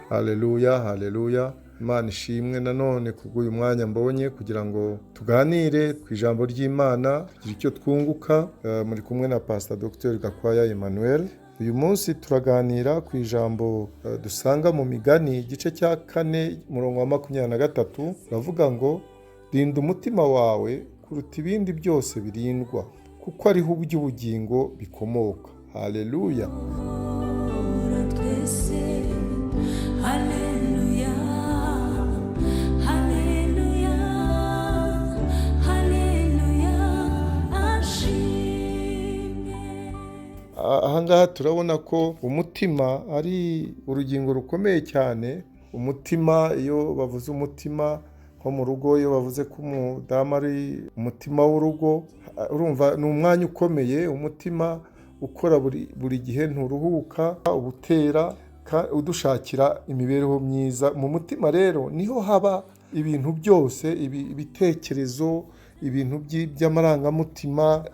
Haleluya, haleluya. Imana ishimwe nanone kubw'uyu mwanya mbonye kugira ngo tuganire ku ijambo ry'Imana, tugire icyo twunguka. Muri kumwe na Pastor Dr. Gakwaya Emmanuel. Uyu munsi turaganira ku ijambo dusanga mu Migani igice cya 4 umurongo wa 23, bavuga ngo rinda umutima wawe kuruta ibindi byose birindwa, kuko ariho ubugingo bikomoka. Haleluya. Ahangaha turabona ko umutima ari urugingo rukomeye cyane. Umutima, iyo bavuze umutima nko mu rugo, iyo bavuze ko umudamu ari umutima w'urugo, urumva ni umwanya ukomeye. Umutima ukora buri gihe, nturuhuka, ubutera udushakira imibereho myiza. Mu mutima rero niho haba ibintu byose, ibitekerezo, ibintu by'amarangamutima.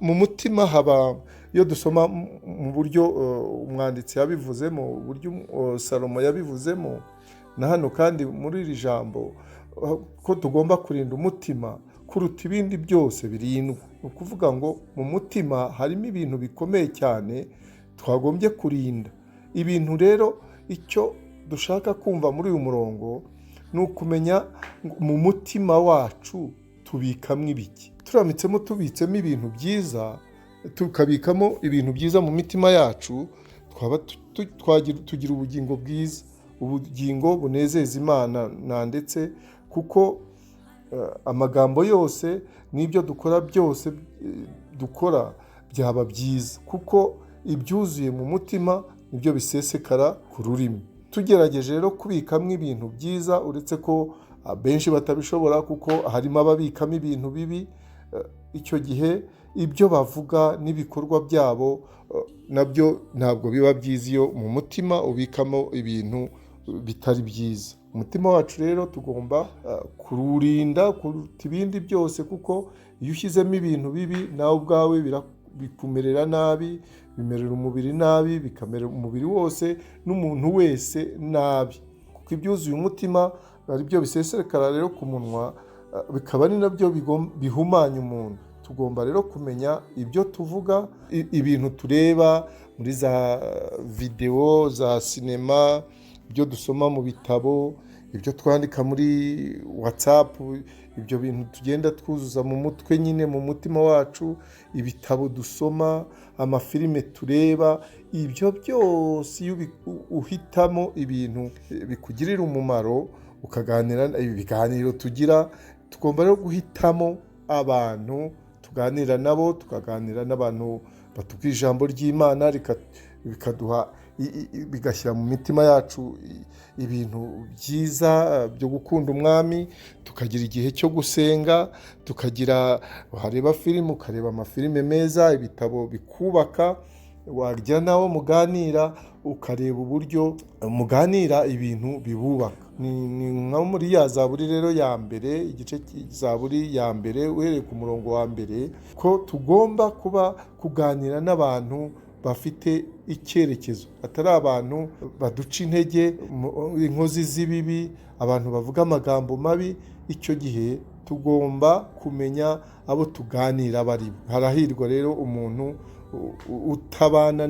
Mu mutima haba, iyo dusoma mu buryo umwanditsi yabivuze, mu buryo Salomo yabivuzemo, na hano kandi muri iri jambo ko tugomba kurinda umutima kuruta ibindi byose birindwa. Ni ukuvuga ngo mu mutima harimo ibintu bikomeye cyane twagombye kurinda. Ibintu rero icyo dushaka kumva muri uyu murongo ni ukumenya mu mutima wacu tubikamo ibiki. Turamitsemo tubitsemo ibintu byiza, tukabikamo ibintu byiza mu mitima yacu, tugira ubugingo bwiza, ubugingo bunezeza Imana. Ndetse kuko amagambo yose n'ibyo dukora byose dukora byaba byiza, kuko ibyuzuye mu mutima nibyo bisesekara ku rurimi. Tugerageje rero kubikamo ibintu byiza, uretse ko benshi batabishobora kuko harimo ababikamo ibintu bibi, icyo gihe ibyo bavuga n'ibikorwa byabo nabyo ntabwo biba byiza iyo mu mutima ubikamo ibintu bitari byiza. Umutima wacu rero tugomba kururinda kuruta ibindi byose, kuko iyo ushyizemo ibintu bibi nawe ubwawe bikumerera nabi, bimerera umubiri nabi, bikamerera umubiri wose n'umuntu wese nabi, kuko ibyuzuye umutima ari byo bisesekara rero ku munwa, bikaba ari nabyo bihumanya umuntu. Tugomba rero kumenya ibyo tuvuga, ibintu tureba muri za videwo, za sinema, ibyo dusoma mu bitabo, ibyo twandika muri WhatsApp, ibyo bintu tugenda twuzuza mu mutwe nyine mu mutima wacu, ibitabo dusoma, amafilime tureba, ibyo byose iyo uhitamo ibintu bikugirira umumaro, ukaganira ibiganiro tugira, tugomba rero guhitamo abantu tuganira nabo, tukaganira n'abantu batubwira ijambo ry'Imana, bikaduha bigashyira mu mitima yacu ibintu byiza byo gukunda Umwami. Tukagira igihe cyo gusenga, wareba filime, ukareba amafilime meza, ibitabo bikubaka, wajya nawo muganira, ukareba uburyo muganira ibintu bibubaka. Ni nka muri ya Zaburi rero ya mbere, igice Zaburi ya mbere uhereye ku murongo wa mbere, ko tugomba kuganira n'abantu bafite icyerekezo, atari abantu baduca intege, inkozi z'ibibi, abantu bavuga amagambo mabi. Icyo gihe tugomba kumenya abo tuganira bari. Harahirwa rero umuntu utabana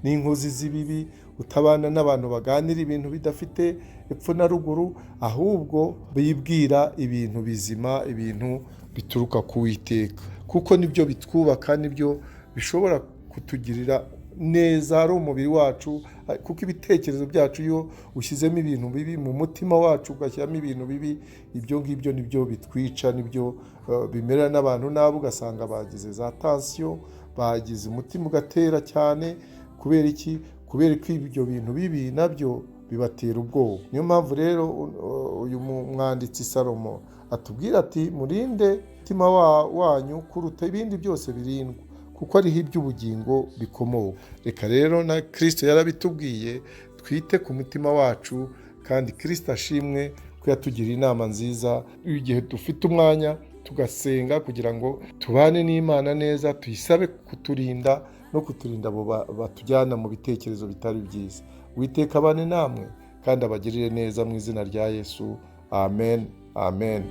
n'inkozi z'ibibi, utabana n'abantu baganira ibintu bidafite epfo na ruguru, ahubwo bibwira ibintu bizima, ibintu bituruka ku Uwiteka, kuko nibyo bitwubaka, nibyo bishobora kutugirira neza ari umubiri wacu. Kuko ibitekerezo byacu, iyo ushyizemo ibintu bibi mu mutima wacu, ugashyiramo ibintu bibi, ibyo ngibyo nibyo bitwica, nibyo bimerera n'abantu nabi, ugasanga bagize za tension, bagize umutima ugatera cyane. Kubera iki? Kubera ko ibyo bintu bibi nabyo bibatera ubwoba. Niyo mpamvu rero uyu mwanditsi Salomo atubwira ati murinde umutima wanyu kuruta ibindi byose birindwa, kuko ariho iby'ubugingo bikomoka. Reka rero na Kristo yarabitubwiye, twite ku mutima wacu, kandi Kristo ashimwe ko yatugiriye inama nziza. Igihe dufite umwanya tugasenga kugira ngo tubane n'Imana neza, tuyisabe kuturinda no kuturinda abo batujyana mu bitekerezo bitari byiza. Uwiteka abane namwe kandi abagirire neza mu izina rya Yesu. Amen, amen.